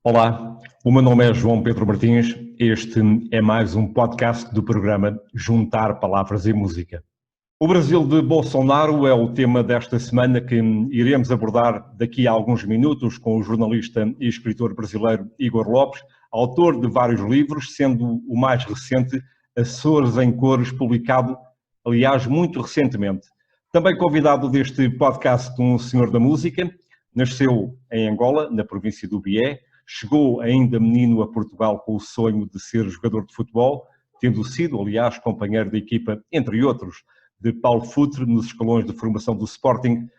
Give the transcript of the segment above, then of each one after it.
Olá, o meu nome é João Pedro Martins. Este é mais um podcast do programa Juntar Palavras e Música. O Brasil de Bolsonaro é o tema desta semana que iremos abordar daqui a alguns minutos com o jornalista e escritor brasileiro Igor Lopes, autor de vários livros, sendo o mais recente Açores em Cores, publicado, aliás, muito recentemente. Também convidado deste podcast um senhor da música, nasceu em Angola, na província do Bié, chegou ainda menino a Portugal com o sonho de ser jogador de futebol, tendo sido, aliás, companheiro de equipa, entre outros, de Paulo Futre nos escalões de formação do Sporting,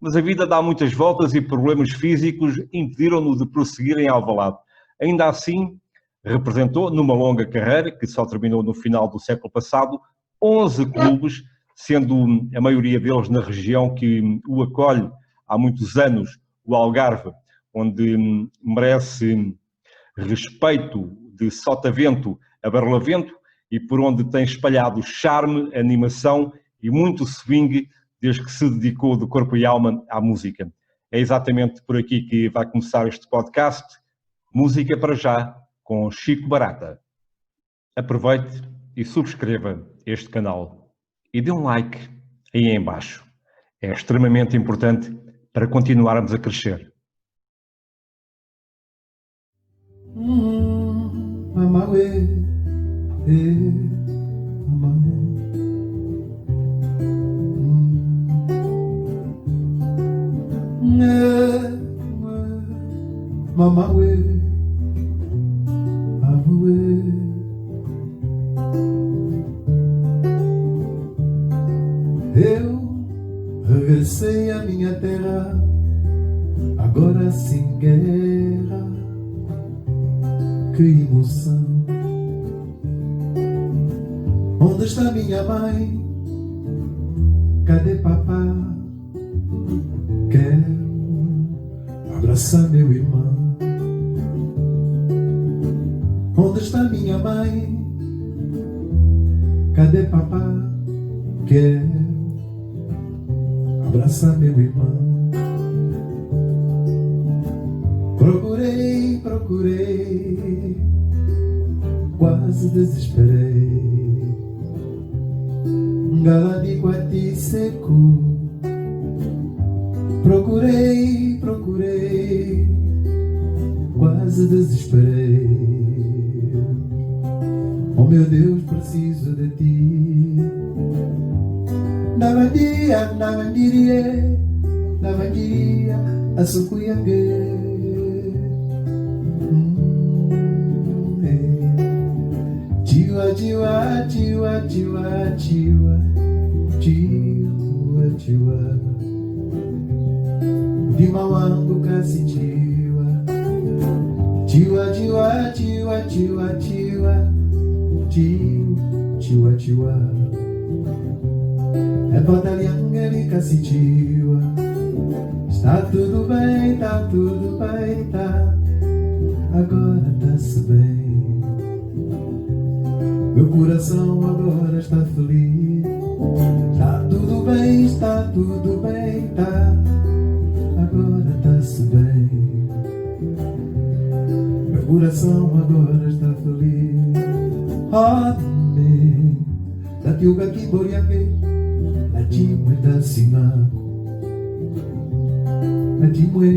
mas a vida dá muitas voltas e problemas físicos impediram-no de prosseguir em Alvalade. Ainda assim, representou, numa longa carreira, que só terminou no final do século passado, 11 clubes, sendo a maioria deles na região que o acolhe há muitos anos, o Algarve, onde merece respeito de Sotavento a Barlavento e por onde tem espalhado charme, animação e muito swing desde que se dedicou de corpo e alma à música. É exatamente por aqui que vai começar este podcast, Música para Já, com Chico Barata. Aproveite e subscreva este canal e dê um like aí em baixo. É extremamente importante para continuarmos a crescer. Mama eu regressei à minha terra, agora sem guerra. Que emoção! Onde está minha mãe? Cadê papá? Quero abraçar meu irmão. Onde está minha mãe? Cadê papá? Quero abraçar meu irmão. Procurei, quase desesperei. Gala de guati seco. Procurei, quase desesperei. Oh meu Deus, preciso de ti. Navandia, a sucuyangue. Chiwa Dima wangu kasi chiwa é batalhanga kasi chiwa. Está tudo bem, tá. Agora tá-se bem. Meu coração agora está feliz. Está tudo bem, tá. Agora tá-se bem. Meu coração agora está feliz. Amém. Da tiuga que boriangue, la timue da singaku, la timue.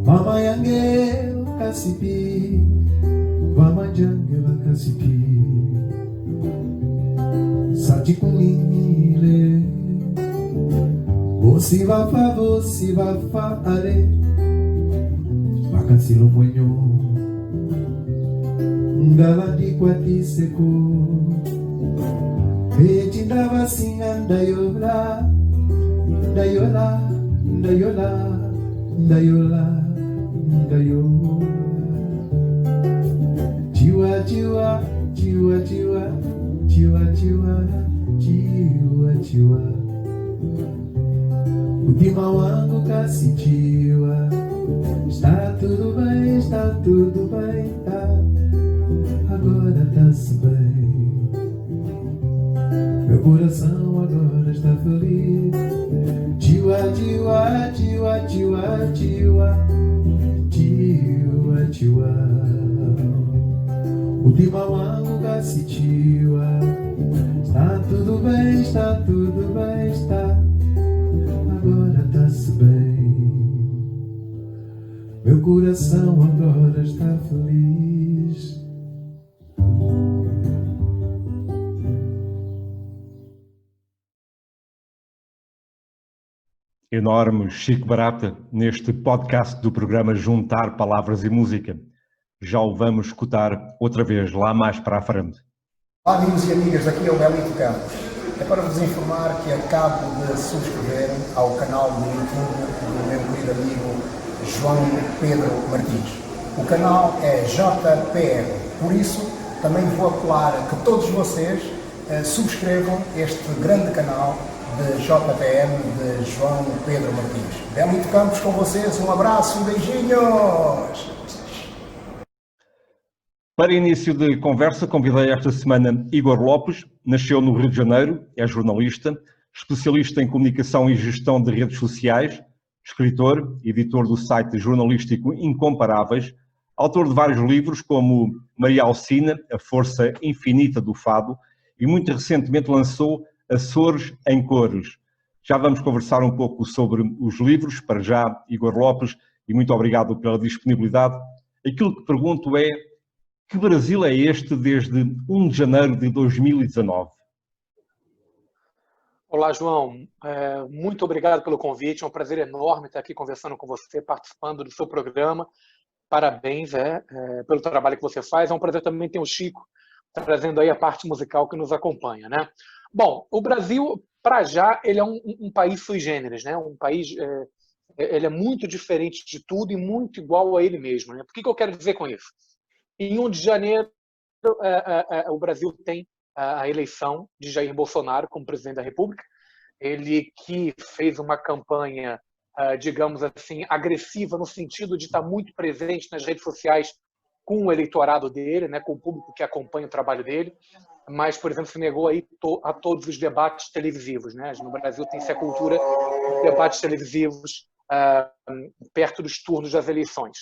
Mama yange kasipi, mama jange kasipi. Sati kumile, você vai fare, vakasilo mwenyo. Ngala di kwati seco, petindava singa ndayola. Chiwa. Ultima wangu kasi chiwa. Está tudo bem, tá. Agora tá-se bem. Meu coração agora está feliz. Chiwa. tiwa o Timauango Sitiwa. Está tudo bem, está tudo bem, está. Agora está-se bem. Meu coração agora está feliz. Enorme Chico Barata neste podcast do programa Juntar Palavras e Música. Já o vamos escutar outra vez lá mais para a frente. Olá amigos e amigas, aqui é o Belito Campos. É para vos informar que acabo de subscrever ao canal do YouTube do meu querido amigo João Pedro Martins. O canal é JPM, por isso também vou apelar a que todos vocês subscrevam este grande canal de JPM de João Pedro Martins. Belito Campos com vocês, um abraço, beijinhos! Para início de conversa, convidei esta semana Igor Lopes, nasceu no Rio de Janeiro, é jornalista, especialista em comunicação e gestão de redes sociais, escritor, editor do site jornalístico Incomparáveis, autor de vários livros como Maria Alcina, A Força Infinita do Fado, e muito recentemente lançou Açores em Cores. Já vamos conversar um pouco sobre os livros, para já, Igor Lopes, e muito obrigado pela disponibilidade. Aquilo que pergunto é: que Brasil é este desde 1 de janeiro de 2019? Olá, João. Muito obrigado pelo convite. É um prazer enorme estar aqui conversando com você, participando do seu programa. Parabéns pelo trabalho que você faz. É um prazer também ter o Chico trazendo aí a parte musical que nos acompanha, né? Bom, o Brasil, para já, ele é um país sui generis, né? Um país, ele é muito diferente de tudo e muito igual a ele mesmo, né? Por que eu quero dizer com isso? Em 1 de janeiro, o Brasil tem a eleição de Jair Bolsonaro como presidente da República. Ele que fez uma campanha, digamos assim, agressiva no sentido de estar muito presente nas redes sociais com o eleitorado dele, né, com o público que acompanha o trabalho dele, mas, por exemplo, se negou aí a todos os debates televisivos, né? No Brasil tem-se a cultura de debates televisivos perto dos turnos das eleições.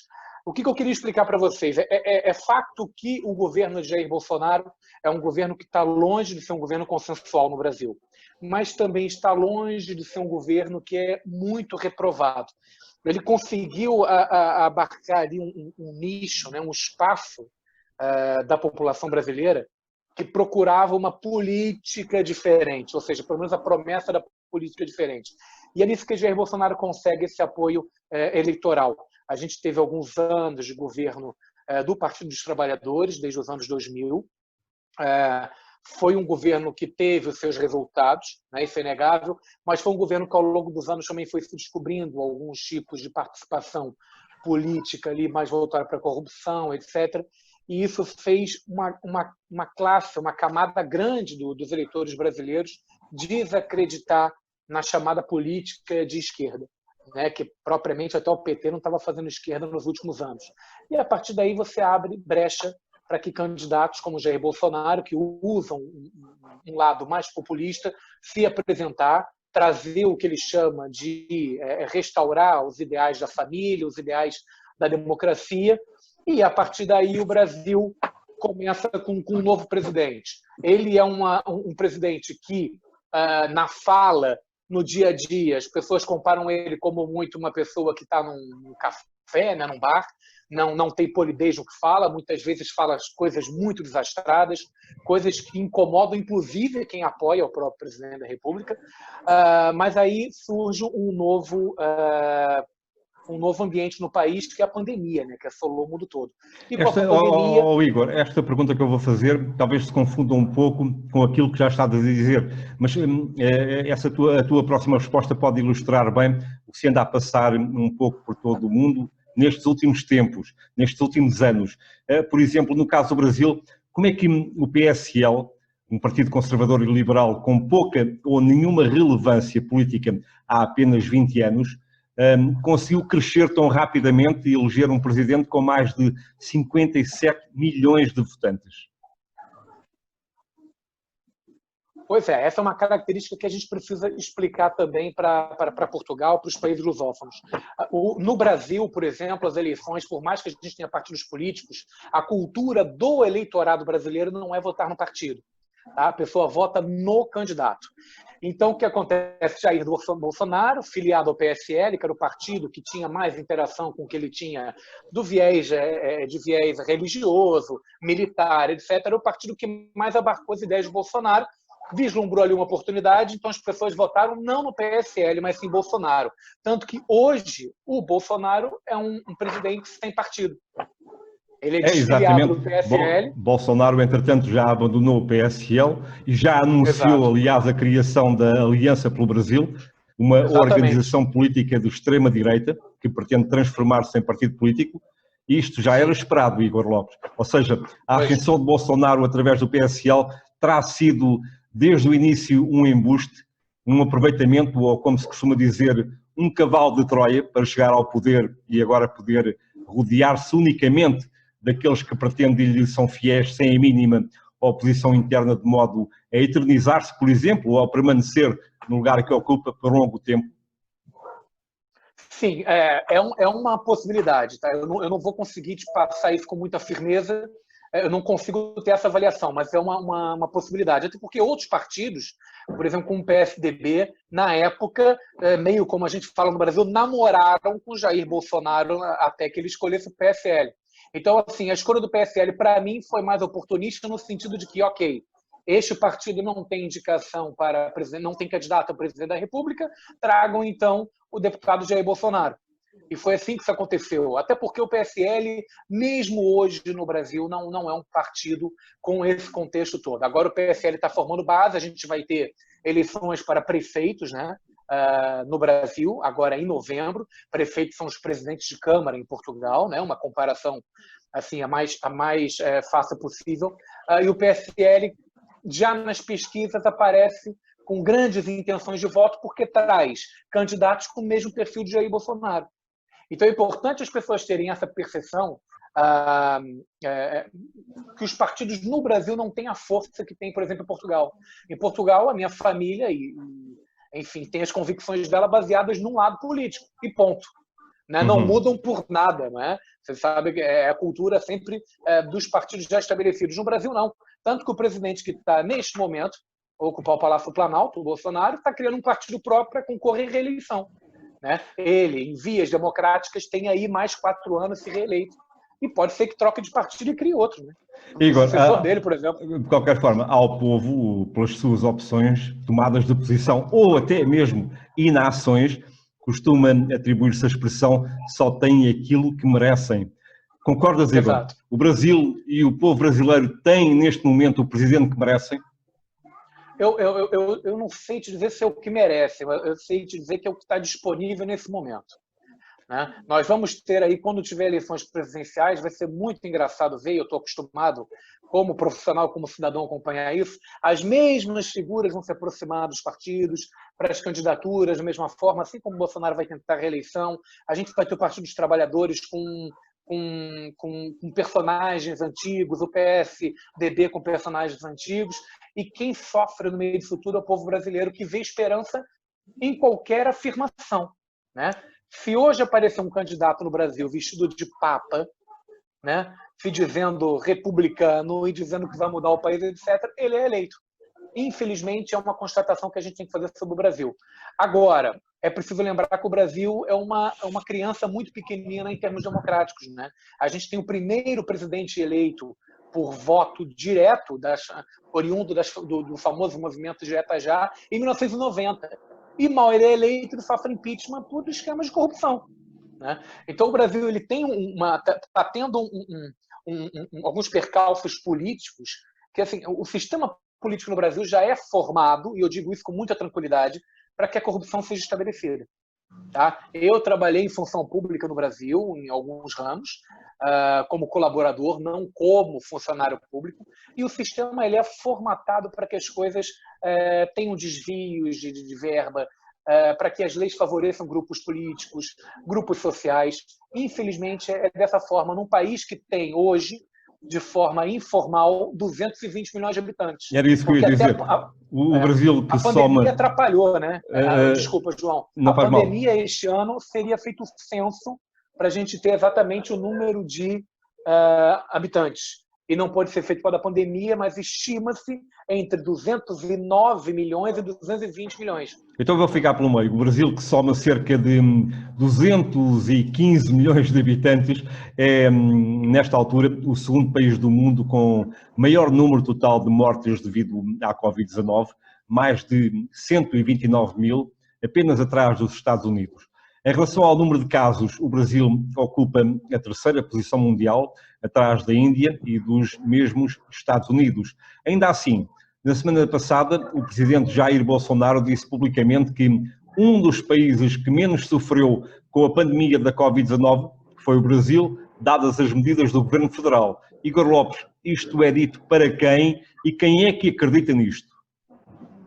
O que eu queria explicar para vocês? É facto que o governo de Jair Bolsonaro é um governo que está longe de ser um governo consensual no Brasil, mas também está longe de ser um governo que é muito reprovado. Ele conseguiu abarcar ali um nicho, né, um espaço da população brasileira que procurava uma política diferente, ou seja, pelo menos a promessa da política diferente. E é nisso que Jair Bolsonaro consegue esse apoio eleitoral. A gente teve alguns anos de governo do Partido dos Trabalhadores, desde os anos 2000. Foi um governo que teve os seus resultados, né, isso é inegável, mas foi um governo que ao longo dos anos também foi se descobrindo alguns tipos de participação política ali mais voltada para a corrupção, etc. E isso fez uma classe, uma camada grande dos eleitores brasileiros desacreditar na chamada política de esquerda, né, que propriamente até o PT não estava fazendo esquerda nos últimos anos. E a partir daí você abre brecha para que candidatos como Jair Bolsonaro, que usam um lado mais populista, se apresentar, trazer o que ele chama de restaurar os ideais da família, os ideais da democracia, e a partir daí o Brasil começa com um novo presidente. Ele é um presidente que, na fala, no dia a dia, as pessoas comparam ele como muito uma pessoa que está num café, né, num bar, não tem polidez no que fala, muitas vezes fala coisas muito desastradas, coisas que incomodam, inclusive, quem apoia o próprio presidente da República, mas aí surge um novo ambiente no país, que é a pandemia, né, que assolou o mundo todo. E com a pandemia... Igor, esta pergunta que eu vou fazer talvez se confunda um pouco com aquilo que já estás a dizer, mas a tua próxima resposta pode ilustrar bem o que se anda a passar um pouco por todo o mundo nestes últimos tempos, nestes últimos anos. Por exemplo, no caso do Brasil, como é que o PSL, um partido conservador e liberal com pouca ou nenhuma relevância política há apenas 20 anos, conseguiu crescer tão rapidamente e eleger um presidente com mais de 57 milhões de votantes? Pois é, essa é uma característica que a gente precisa explicar também para Portugal, para os países lusófonos. No Brasil, por exemplo, as eleições, por mais que a gente tenha partidos políticos, a cultura do eleitorado brasileiro não é votar no partido. Tá? A pessoa vota no candidato. Então, o que acontece? Jair Bolsonaro, filiado ao PSL, que era o partido que tinha mais interação com o que ele tinha do viés, de viés religioso, militar, etc., era o partido que mais abarcou as ideias de Bolsonaro, vislumbrou ali uma oportunidade, então as pessoas votaram não no PSL, mas sim Bolsonaro. Tanto que hoje o Bolsonaro é um presidente sem partido. Ele é desfiliado do PSL. Bolsonaro, entretanto, já abandonou o PSL e já anunciou, Exato. aliás, a criação da Aliança pelo Brasil, uma Exatamente. organização política de extrema-direita que pretende transformar-se em partido político. Isto já era esperado, Igor Lopes. Ou seja, a ascensão de Bolsonaro através do PSL terá sido, desde o início, um embuste, um aproveitamento, ou como se costuma dizer, um cavalo de Troia para chegar ao poder e agora poder rodear-se unicamente daqueles que pretendem lhe são fiéis sem a mínima oposição interna, de modo a eternizar-se, por exemplo, ou a permanecer no lugar que ocupa por longo tempo? Sim, é uma possibilidade. Tá? Eu não vou conseguir te passar isso com muita firmeza, eu não consigo ter essa avaliação, mas é uma possibilidade. Até porque outros partidos, por exemplo, como o PSDB, na época, meio como a gente fala no Brasil, namoraram com Jair Bolsonaro até que ele escolhesse o PSL. Então, assim, a escolha do PSL, para mim, foi mais oportunista no sentido de que, ok, este partido não tem indicação para presidente, não tem candidato a presidente da República, tragam, então, o deputado Jair Bolsonaro. E foi assim que isso aconteceu. Até porque o PSL, mesmo hoje no Brasil, não é um partido com esse contexto todo. Agora o PSL está formando base, a gente vai ter eleições para prefeitos, né? No Brasil, agora em novembro. Prefeitos são os presidentes de Câmara em Portugal, né? Uma comparação assim, a mais fácil possível. E o PSL, já nas pesquisas, aparece com grandes intenções de voto, porque traz candidatos com o mesmo perfil de Jair Bolsonaro. Então é importante as pessoas terem essa percepção que os partidos no Brasil não têm a força que tem, por exemplo, em Portugal. Em Portugal, a minha família, enfim, tem as convicções dela baseadas num lado político, e ponto. Né? Não mudam por nada. Né? Você sabe que é a cultura sempre dos partidos já estabelecidos. No Brasil, não. Tanto que o presidente que está, neste momento, ocupar o Palácio do Planalto, o Bolsonaro, está criando um partido próprio para concorrer à reeleição. Né? Ele, em vias democráticas, tem aí mais 4 anos se reeleito. E pode ser que troque de partido e crie outro. Né? Igor, o sucessor dele, por exemplo. De qualquer forma, ao povo, pelas suas opções, tomadas de posição ou até mesmo inações, costuma atribuir-se a expressão só têm aquilo que merecem. Concordas, Igor? Exato. O Brasil e o povo brasileiro têm, neste momento, o presidente que merecem? Eu não sei te dizer se é o que merece, eu sei te dizer que é o que está disponível nesse momento. Né? Nós vamos ter aí, quando tiver eleições presidenciais, vai ser muito engraçado ver, eu estou acostumado, como profissional, como cidadão, acompanhar isso, as mesmas figuras vão se aproximar dos partidos para as candidaturas, da mesma forma, assim como o Bolsonaro vai tentar a reeleição, a gente vai ter o Partido dos Trabalhadores com personagens antigos, o PSDB com personagens antigos, e quem sofre no meio disso tudo é o povo brasileiro, que vê esperança em qualquer afirmação. Né? Se hoje aparecer um candidato no Brasil vestido de papa, né, se dizendo republicano e dizendo que vai mudar o país, etc., ele é eleito. Infelizmente, é uma constatação que a gente tem que fazer sobre o Brasil. Agora, é preciso lembrar que o Brasil é uma criança muito pequenina em termos democráticos. Né? A gente tem o primeiro presidente eleito por voto direto, oriundo do famoso movimento Direta Já, em 1990. E mal ele é eleito, ele sofre impeachment por esquemas de corrupção. Né? Então o Brasil ele tem está tendo alguns percalços políticos que assim, o sistema político no Brasil já é formado, e eu digo isso com muita tranquilidade, para que a corrupção seja estabelecida. Tá? Eu trabalhei em função pública no Brasil, em alguns ramos, como colaborador, não como funcionário público, e o sistema ele é formatado para que as coisas tenham desvios de verba, para que as leis favoreçam grupos políticos, grupos sociais. Infelizmente, é dessa forma. Num país que tem hoje de forma informal 220 milhões de habitantes. Era isso que eu ia dizer. O Brasil que a pandemia soma... atrapalhou, né? Desculpa, João. Não a faz pandemia mal. este ano seria feito o censo para a gente ter exatamente o número de habitantes. E não pode ser feito por causa da pandemia, mas estima-se entre 209 milhões e 220 milhões. Então vou ficar pelo meio. O Brasil, que soma cerca de 215 milhões de habitantes, é, nesta altura, o segundo país do mundo com maior número total de mortes devido à Covid-19, mais de 129 mil, apenas atrás dos Estados Unidos. Em relação ao número de casos, o Brasil ocupa a terceira posição mundial, atrás da Índia e dos mesmos Estados Unidos. Ainda assim, na semana passada, o presidente Jair Bolsonaro disse publicamente que um dos países que menos sofreu com a pandemia da Covid-19 foi o Brasil, dadas as medidas do Governo Federal. Igor Lopes, isto é dito para quem e quem é que acredita nisto?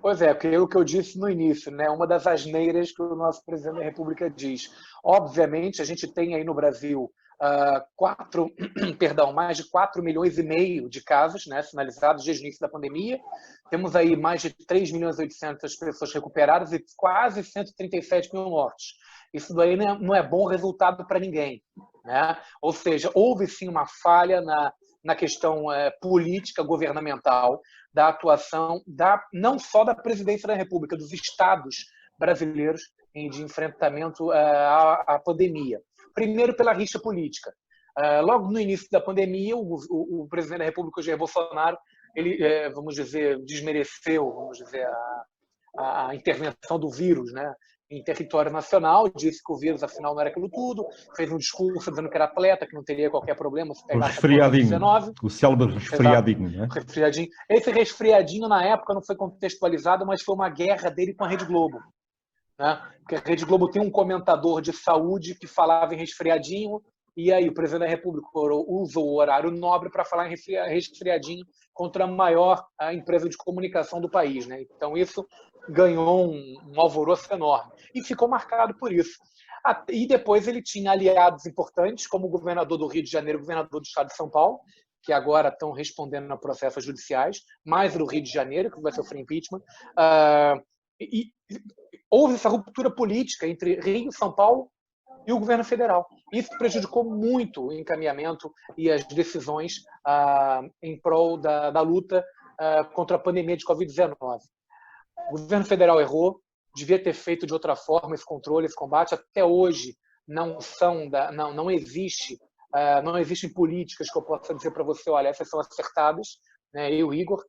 Pois é, aquilo que eu disse no início, né? Uma das asneiras que o nosso presidente da República diz. Obviamente, a gente tem aí no Brasil mais de 4 milhões e meio de casos, né, sinalizados desde o início da pandemia. Temos aí mais de 3 milhões e 800 pessoas recuperadas e quase 137 mil mortes. Isso daí não é bom resultado para ninguém, né? Ou seja, houve sim uma falha na questão política, governamental, da atuação não só da presidência da República, dos estados brasileiros de enfrentamento à pandemia. Primeiro, pela rixa política. Logo no início da pandemia, o presidente da República, Jair Bolsonaro, ele, vamos dizer, desmereceu, a intervenção do vírus, né, em território nacional, disse que o vírus, afinal, não era aquilo tudo, fez um discurso dizendo que era atleta, que não teria qualquer problema se pegasse a Covid-19. O célebre resfriadinho, né? Resfriadinho. Esse resfriadinho, na época, não foi contextualizado, mas foi uma guerra dele com a Rede Globo, né? Porque a Rede Globo tem um comentador de saúde que falava em resfriadinho, e aí o presidente da República usou o horário nobre para falar em resfriadinho contra a maior empresa de comunicação do país, né? Então isso ganhou um alvoroço enorme e ficou marcado por isso. E depois ele tinha aliados importantes, como o governador do Rio de Janeiro, o governador do estado de São Paulo, que agora estão respondendo a processos judiciais, mais do Rio de Janeiro, que vai sofrer impeachment. E houve essa ruptura política entre Rio, São Paulo e o governo federal. Isso prejudicou muito o encaminhamento e as decisões em prol da luta contra a pandemia de Covid-19. O governo federal errou, devia ter feito de outra forma esse controle, esse combate. Até hoje não existem políticas que eu possa dizer para você, olha, essas são acertadas, né, eu, Igor.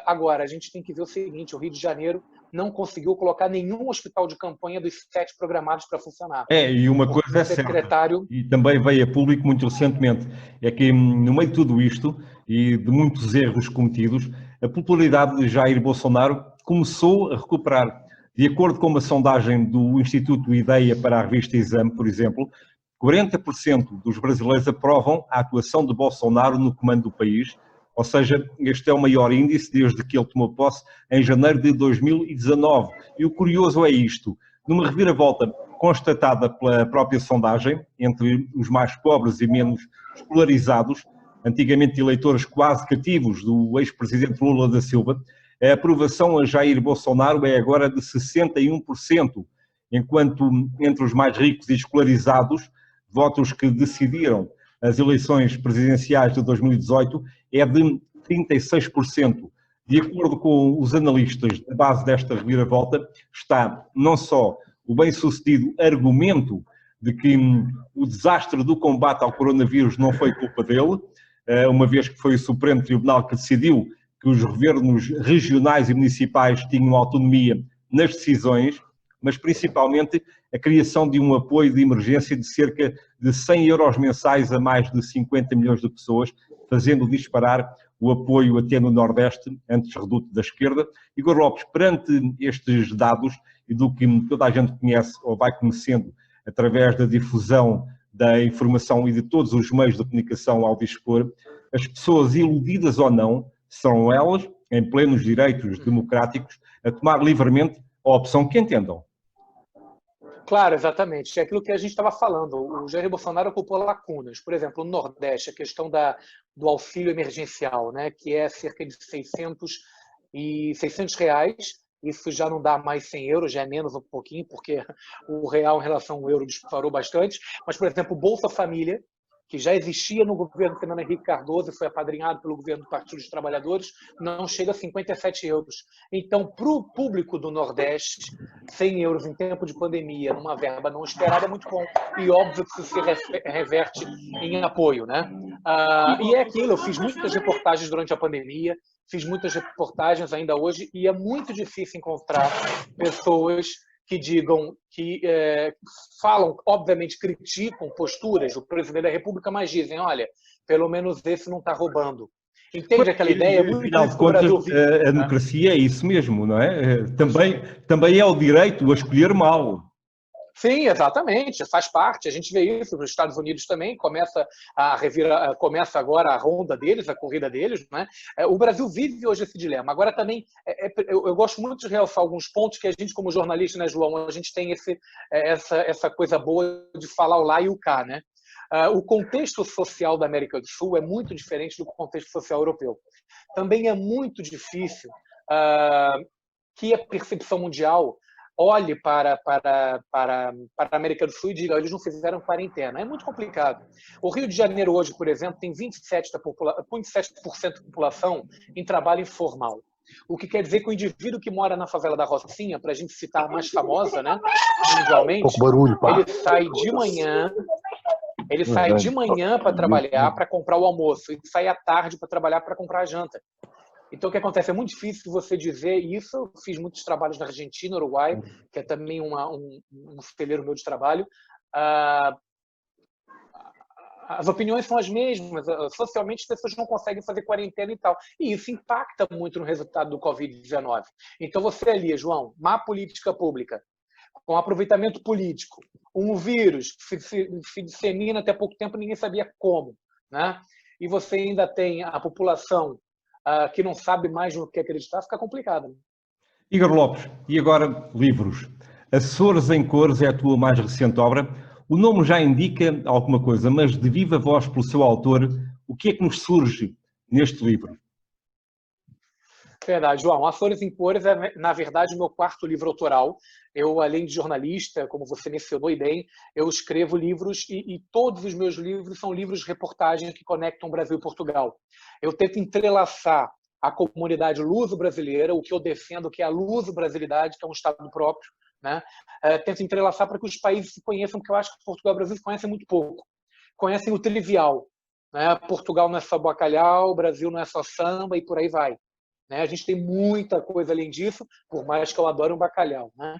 Agora, a gente tem que ver o seguinte, o Rio de Janeiro não conseguiu colocar nenhum hospital de campanha dos 7 programados para funcionar. E uma coisa é certa, e também veio a público muito recentemente, é que no meio de tudo isto e de muitos erros cometidos, a popularidade de Jair Bolsonaro começou a recuperar. De acordo com uma sondagem do Instituto Ideia para a revista Exame, por exemplo, 40% dos brasileiros aprovam a atuação de Bolsonaro no comando do país, ou seja, este é o maior índice desde que ele tomou posse em janeiro de 2019. E o curioso é isto, numa reviravolta constatada pela própria sondagem, entre os mais pobres e menos escolarizados, antigamente eleitores quase cativos do ex-presidente Lula da Silva, a aprovação a Jair Bolsonaro é agora de 61%, enquanto entre os mais ricos e escolarizados, votos que decidiram as eleições presidenciais de 2018 é de 36%. De acordo com os analistas, a base desta reviravolta está não só o bem-sucedido argumento de que o desastre do combate ao coronavírus não foi culpa dele, uma vez que foi o Supremo Tribunal que decidiu que os governos regionais e municipais tinham autonomia nas decisões, mas principalmente a criação de um apoio de emergência de cerca de 100 euros mensais a mais de 50 milhões de pessoas, fazendo disparar o apoio até no Nordeste, antes reduto da esquerda. Igor Lopes, perante estes dados e do que toda a gente conhece ou vai conhecendo através da difusão da informação e de todos os meios de comunicação ao dispor, as pessoas iludidas ou não, são elas, em plenos direitos democráticos, a tomar livremente a opção que entendam. Claro, exatamente. É aquilo que a gente estava falando. O Jair Bolsonaro ocupou lacunas. Por exemplo, no Nordeste, a questão do auxílio emergencial, né, que é cerca de R$ 600 reais. Isso já não dá mais 100 euros, já é menos um pouquinho, porque o real em relação ao euro disparou bastante. Mas, por exemplo, o Bolsa Família, que já existia no governo Fernando Henrique Cardoso e foi apadrinhado pelo governo do Partido dos Trabalhadores, não chega a 57 euros. Então, para o público do Nordeste, 100 euros em tempo de pandemia, numa verba não esperada, é muito bom. E óbvio que isso se reverte em apoio, né? E é aquilo, eu fiz muitas reportagens durante a pandemia, fiz muitas reportagens ainda hoje, e é muito difícil encontrar pessoas que digam, que falam, obviamente criticam posturas do presidente da República, mas dizem, olha, pelo menos esse não está roubando. Entende aquela ideia? Afinal de contas, a democracia é isso mesmo, não é? Também é o direito a escolher mal. Sim, exatamente, faz parte. A gente vê isso nos Estados Unidos também, começa agora a ronda deles, a corrida deles, né? O Brasil vive hoje esse dilema. Agora também, eu gosto muito de realçar alguns pontos que a gente, como jornalista, né, João, a gente tem essa coisa boa de falar o lá e o cá, né? O contexto social da América do Sul é muito diferente do contexto social europeu. Também é muito difícil que a percepção mundial olhe para a América do Sul e diga, eles não fizeram quarentena. É muito complicado. O Rio de Janeiro hoje, por exemplo, tem 27% da população em trabalho informal. O que quer dizer que o indivíduo que mora na favela da Rocinha, para a gente citar a mais famosa, né, mundialmente, pouco barulho, pá. Ele sai de manhã para trabalhar, para comprar o almoço, e sai à tarde para trabalhar, para comprar a janta. Então, o que acontece? É muito difícil você dizer isso. Eu fiz muitos trabalhos na Argentina, Uruguai, que é também um celeiro meu de trabalho. As opiniões são as mesmas. Socialmente, as pessoas não conseguem fazer quarentena e tal. E isso impacta muito no resultado do Covid-19. Então, você ali, João, má política pública, com aproveitamento político, um vírus que se dissemina até pouco tempo, ninguém sabia como, né? E você ainda tem a população que não sabe mais no que acreditar, fica complicado. Né? Igor Lopes, e agora livros. Açores em Cores é a tua mais recente obra. O nome já indica alguma coisa, mas de viva voz pelo seu autor, o que é que nos surge neste livro? Verdade, João. Açores em Cores é, na verdade, o meu quarto livro autoral. Eu, além de jornalista, como você mencionou e bem, eu escrevo livros e todos os meus livros são livros de reportagem que conectam Brasil e Portugal. Eu tento entrelaçar a comunidade luso-brasileira, o que eu defendo que é a luso-brasilidade, que é um estado próprio, né? Tento entrelaçar para que os países se conheçam, porque eu acho que Portugal e o Brasil se conhecem muito pouco. Conhecem o trivial, né? Portugal não é só bacalhau, Brasil não é só samba e por aí vai. Né? A gente tem muita coisa além disso, por mais que eu adore um bacalhau. Né?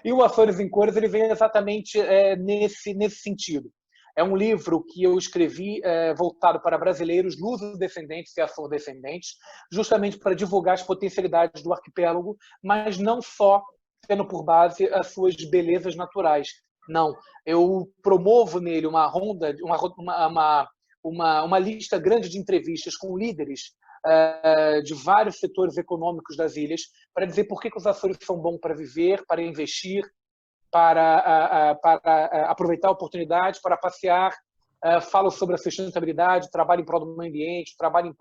E o Açores em Cores ele vem exatamente nesse sentido. É um livro que eu escrevi voltado para brasileiros, luso-descendentes e afrodescendentes, justamente para divulgar as potencialidades do arquipélago, mas não só tendo por base as suas belezas naturais. Não, eu promovo nele uma lista grande de entrevistas com líderes de vários setores econômicos das ilhas, para dizer por que os Açores são bons para viver, para investir, para aproveitar a oportunidade, para passear. Falo sobre a sustentabilidade, trabalho em prol do meio ambiente, trabalho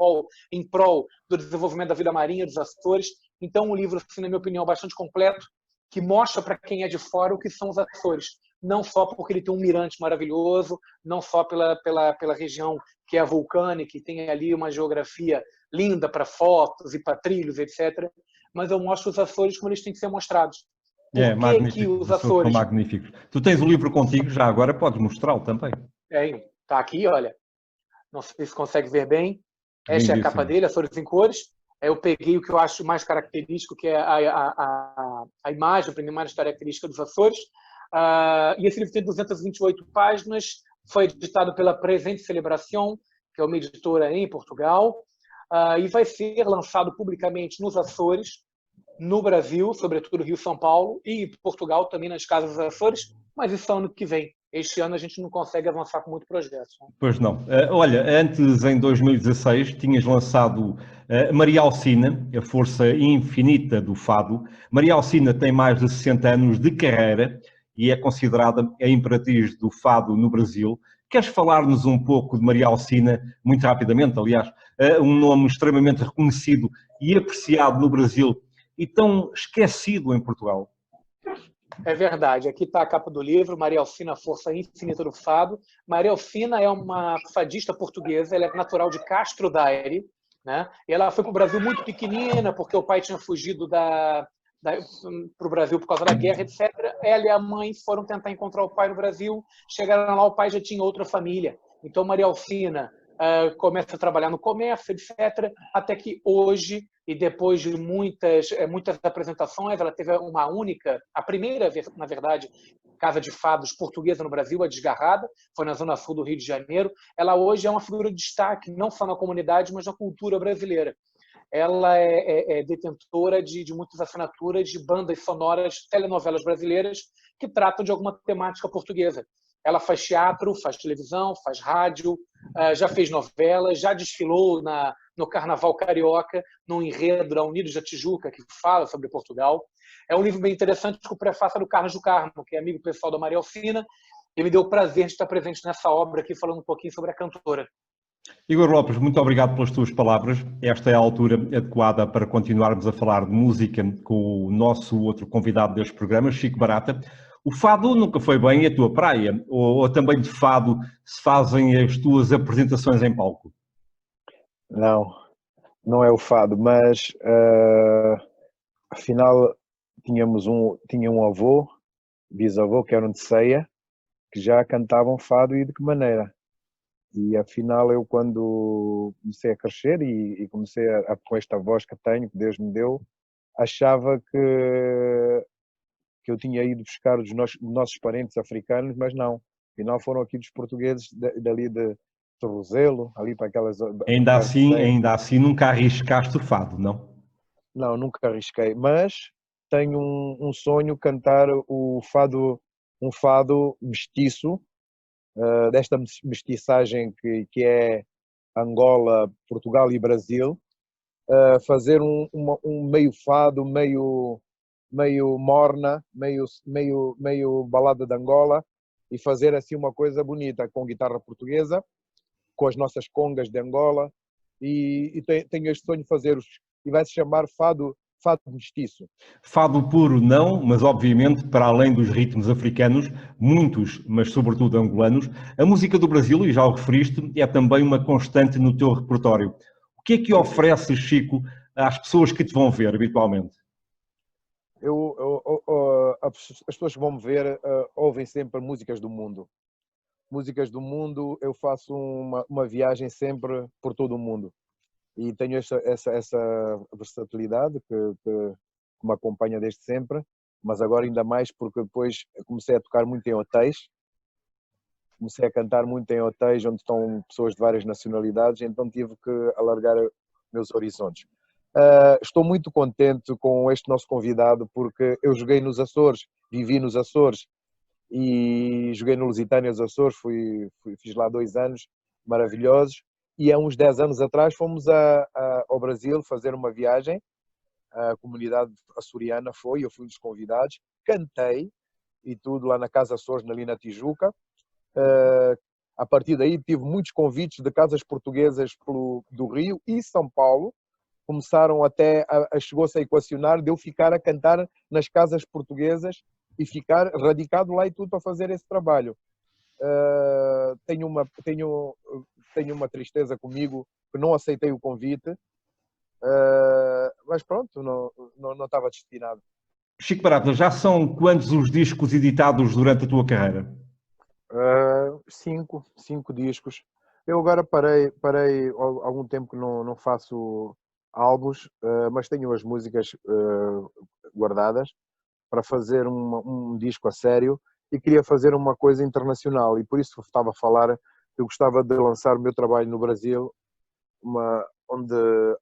em prol do desenvolvimento da vida marinha dos Açores. Então, um livro, assim, na minha opinião, bastante completo, que mostra para quem é de fora o que são os Açores. Não só porque ele tem um mirante maravilhoso, não só pela região que é vulcânica e tem ali uma geografia linda para fotos e para trilhos, etc. Mas eu mostro os Açores como eles têm que ser mostrados. Magnífico, os Açores são magníficos. Tu tens o livro contigo, já agora podes mostrá-lo também. Está aqui, olha. Não sei se consegue ver bem. Esta é a capa dele, Açores em Cores. Eu peguei o que eu acho mais característico, que é a imagem, a primeira imagem característica dos Açores. E esse livro tem 228 páginas, foi editado pela Presente Celebração, que é uma editora em Portugal, e vai ser lançado publicamente nos Açores, no Brasil, sobretudo Rio e São Paulo, e Portugal também nas casas dos Açores, mas isso é ano que vem. Este ano a gente não consegue avançar com muito projeto. Né? Pois não. Olha, antes, em 2016, tinhas lançado Maria Alcina, a força infinita do fado. Maria Alcina tem mais de 60 anos de carreira e é considerada a imperatriz do fado no Brasil. Queres falar-nos um pouco de Maria Alcina, muito rapidamente, aliás, um nome extremamente reconhecido e apreciado no Brasil e tão esquecido em Portugal? É verdade. Aqui está a capa do livro, Maria Alcina, Força Infinita do Fado. Maria Alcina é uma fadista portuguesa, ela é natural de Castro Daire, né? E ela foi para o Brasil muito pequenina, porque o pai tinha fugido para o Brasil por causa da guerra, etc. Ela e a mãe foram tentar encontrar o pai no Brasil, chegaram lá, o pai já tinha outra família. Então, Maria Alcina começa a trabalhar no comércio, etc., até que hoje, e depois de muitas apresentações, ela teve uma única, a primeira, na verdade, casa de fados portuguesa no Brasil, a Desgarrada, foi na zona sul do Rio de Janeiro. Ela hoje é uma figura de destaque, não só na comunidade, mas na cultura brasileira. Ela é detentora de muitas assinaturas de bandas sonoras, telenovelas brasileiras, que tratam de alguma temática portuguesa. Ela faz teatro, faz televisão, faz rádio, já fez novelas, já desfilou no Carnaval Carioca, no enredo da Unidos da Tijuca, que fala sobre Portugal. É um livro bem interessante, com o prefácio do Carlos do Carmo, que é amigo pessoal da Maria Alcina, e me deu o prazer de estar presente nessa obra aqui, falando um pouquinho sobre a cantora. Igor Lopes, muito obrigado pelas tuas palavras. Esta é a altura adequada para continuarmos a falar de música com o nosso outro convidado deste programa, Chico Barata. O fado nunca foi bem a tua praia? Ou também de fado se fazem as tuas apresentações em palco? Não, não é o fado, mas afinal tinha um avô, bisavô, que era um de Ceia, que já cantavam fado e de que maneira. E afinal eu, quando comecei a crescer e comecei com esta voz que tenho, que Deus me deu, achava que eu tinha ido buscar os nossos parentes africanos, mas não. Afinal foram aqui dos portugueses dali de Torrozelo, ali para aquelas... Ainda assim nunca arriscaste o fado, não? Não, nunca arrisquei, mas tenho um sonho, cantar um fado mestiço, desta mestiçagem que é Angola, Portugal e Brasil, fazer um meio fado, meio morna, meio balada de Angola, e fazer assim uma coisa bonita, com guitarra portuguesa, com as nossas congas de Angola, e tenho este sonho de fazer, e vai se chamar fado mestiço. Fado puro não, mas obviamente, para além dos ritmos africanos, muitos, mas sobretudo angolanos, a música do Brasil, e já o referiste, é também uma constante no teu repertório. O que é que ofereces, Chico, às pessoas que te vão ver habitualmente? As pessoas que vão me ver ouvem sempre músicas do mundo. Músicas do mundo, eu faço uma viagem sempre por todo o mundo. E tenho essa versatilidade que me acompanha desde sempre, mas agora ainda mais porque depois comecei a tocar muito em hotéis, comecei a cantar muito em hotéis onde estão pessoas de várias nacionalidades, então tive que alargar meus horizontes. Estou muito contente com este nosso convidado porque eu joguei nos Açores, vivi nos Açores e joguei no Lusitânia dos Açores, fiz lá 2 anos maravilhosos. E há uns 10 anos atrás fomos ao Brasil fazer uma viagem, a comunidade açoriana eu fui um dos convidados, cantei e tudo lá na Casa Açores, ali na Tijuca. A partir daí tive muitos convites de casas portuguesas do Rio e São Paulo, começaram chegou-se a equacionar de eu ficar a cantar nas casas portuguesas e ficar radicado lá e tudo para fazer esse trabalho. Tenho uma tristeza comigo que não aceitei o convite, mas pronto, não estava destinado. Chico Barata, já são quantos os discos editados durante a tua carreira? 5 discos. Eu agora parei há algum tempo que não faço álbuns, mas tenho as músicas guardadas para fazer um disco a sério. E queria fazer uma coisa internacional, e por isso estava a falar, eu gostava de lançar o meu trabalho no Brasil, onde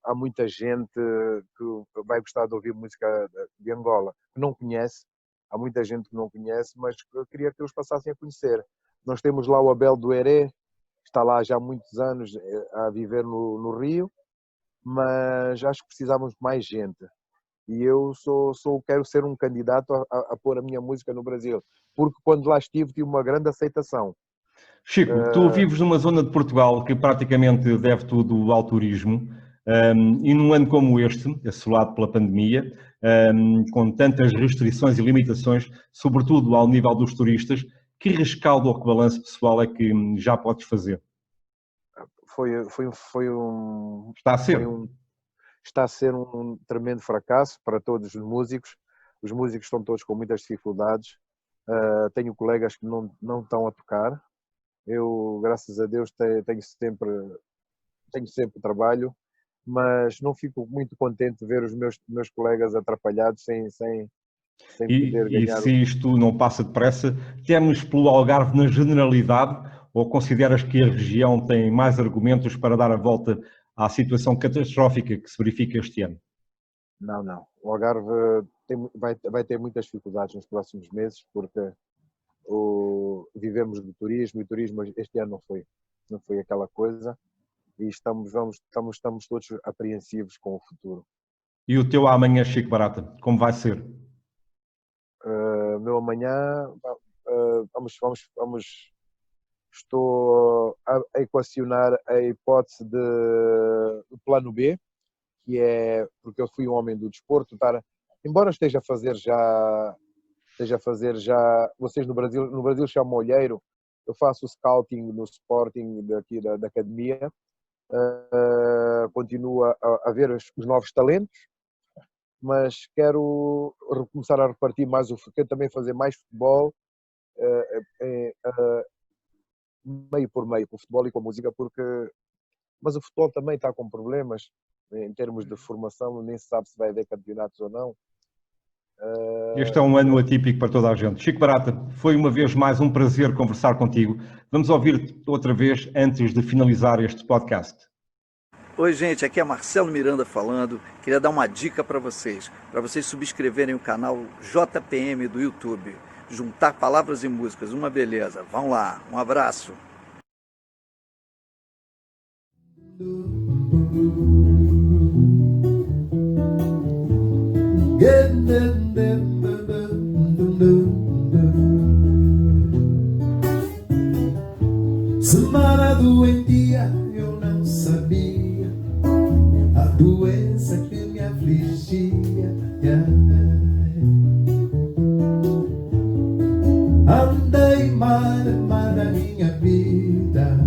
há muita gente que vai gostar de ouvir música de Angola, que não conhece, há muita gente que não conhece, mas eu queria que eles passassem a conhecer. Nós temos lá o Abel do Heré, que está lá já há muitos anos a viver no Rio, mas acho que precisávamos de mais gente. E eu quero ser um candidato a pôr a minha música no Brasil, porque quando lá estive tive uma grande aceitação. Chico, tu vives numa zona de Portugal que praticamente deve tudo ao turismo, e num ano como este, assolado pela pandemia, com tantas restrições e limitações, sobretudo ao nível dos turistas, que rescaldo ou que balanço pessoal é que já podes fazer? Está a ser um tremendo fracasso para todos os músicos. Os músicos estão todos com muitas dificuldades. Tenho colegas que não estão a tocar. Eu, graças a Deus, tenho sempre trabalho, mas não fico muito contente de ver os meus colegas atrapalhados sem poder ganhar. E se isto não passa depressa, temos pelo Algarve na generalidade, ou consideras que a região tem mais argumentos para dar a volta à situação catastrófica que se verifica este ano? Não. O Algarve vai ter muitas dificuldades nos próximos meses, porque vivemos do turismo, e o turismo este ano não foi aquela coisa, e estamos todos apreensivos com o futuro. E o teu amanhã, Chico Barata, como vai ser? Meu amanhã, estou a equacionar a hipótese do plano B, que é porque eu fui um homem do desporto, embora esteja a fazer já, vocês no Brasil chamam olheiro, eu faço scouting no Sporting daqui da academia, continuo a ver os novos talentos, mas quero começar a repartir mais quero também fazer mais futebol, meio por meio, com o futebol e com a música, mas o futebol também está com problemas em termos de formação, nem se sabe se vai haver campeonatos ou não. Este é um ano atípico para toda a gente. Chico Barata, foi uma vez mais um prazer conversar contigo. Vamos ouvir-te outra vez antes de finalizar este podcast. Oi, gente, aqui é Marcelo Miranda falando. Queria dar uma dica para vocês subscreverem o canal JPM do YouTube. Juntar palavras e músicas, uma beleza. Vão lá, um abraço. Semana doentia, eu não sabia a doença que me afligia. Andei mal na minha vida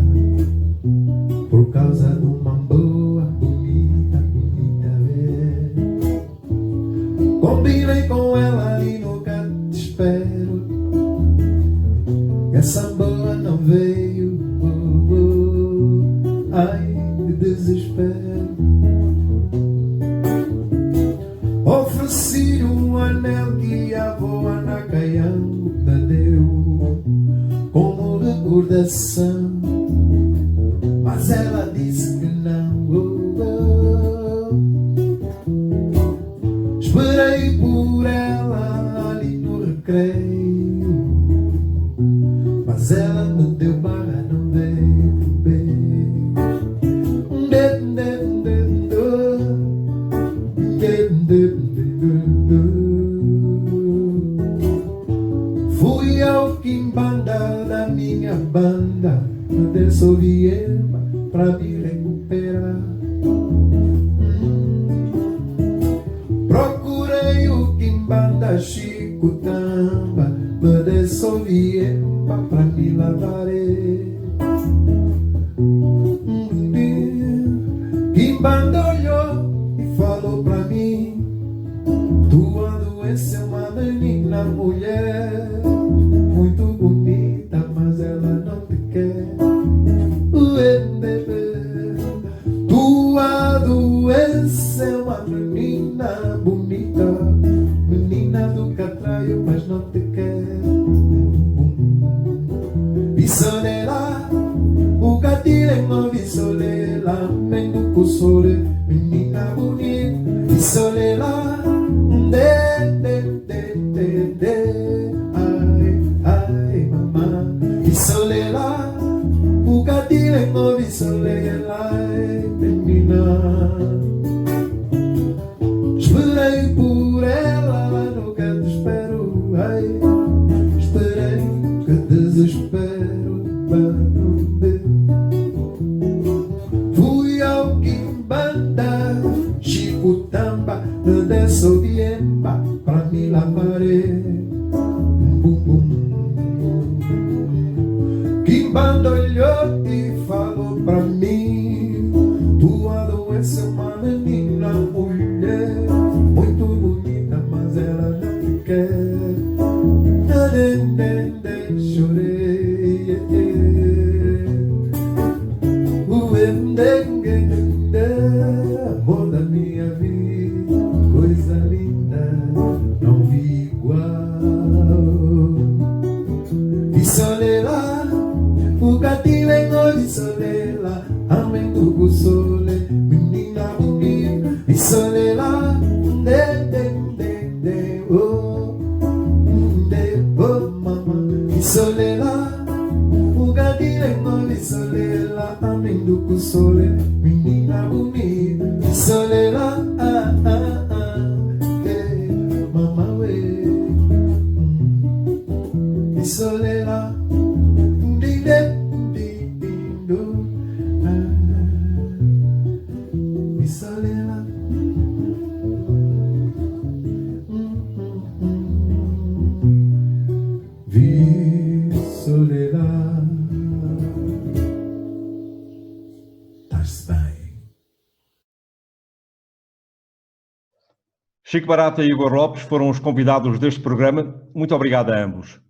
por causa de uma boa, bonita vez. Combinei com ela ali no canto de espero, e essa boa não veio. Ai, de desespero. Ofereci um anel que a avó Ana Caiango me deu como recordação, mas ela disse que não. Esperei por ela ali no recreio, mas ela me deu barra, não veio. Fui ao quimbanda da minha banda, me Soviema pra me recuperar. Procurei o quimbanda Chico Tamba, me Soviema pra me lavar. Quimbanda olhou e falou pra mim: tua doença é uma menina mulher, muito bonita, mas ela não te quer. Tua doença é uma menina bonita, menina do catraio, mas não te quer. Visolela, o gatilho visolela, mendo cusole, menina bonita. Visolela, ai, mamã. Visolela, o gatilho visolela, menina. Esperei por ai, esperei que desespero para não ver. Fui ao Quimbanda, Chico Tamba, de Sobiemba, pra me lavarei. Bum, bum. Quimbanda olhou e falou pra mim: tua doença é uma menina, mulher, muito bonita, mas ela não te quer. Chorei, amor da minha vida, coisa linda, não vi igual. E soledad, o gatinho e soledad, amém do sole, menina bonita. E soledad, oh, mama. E soledad, o gatinho e soledad, amém do sole, menina bonita. E soledad, mama, e soledad. Chico Barata e Igor Lopes foram os convidados deste programa. Muito obrigado a ambos.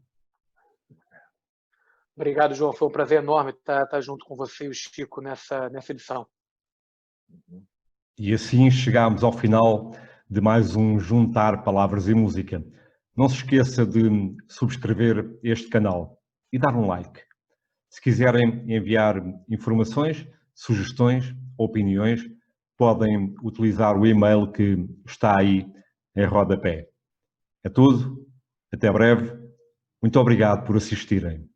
Obrigado, João. Foi um prazer enorme estar junto com você e o Chico nessa edição. E assim chegamos ao final de mais um Juntar Palavras e Música. Não se esqueça de subscrever este canal e dar um like. Se quiserem enviar informações, sugestões, opiniões, podem utilizar o e-mail que está aí em rodapé. É tudo. Até breve. Muito obrigado por assistirem.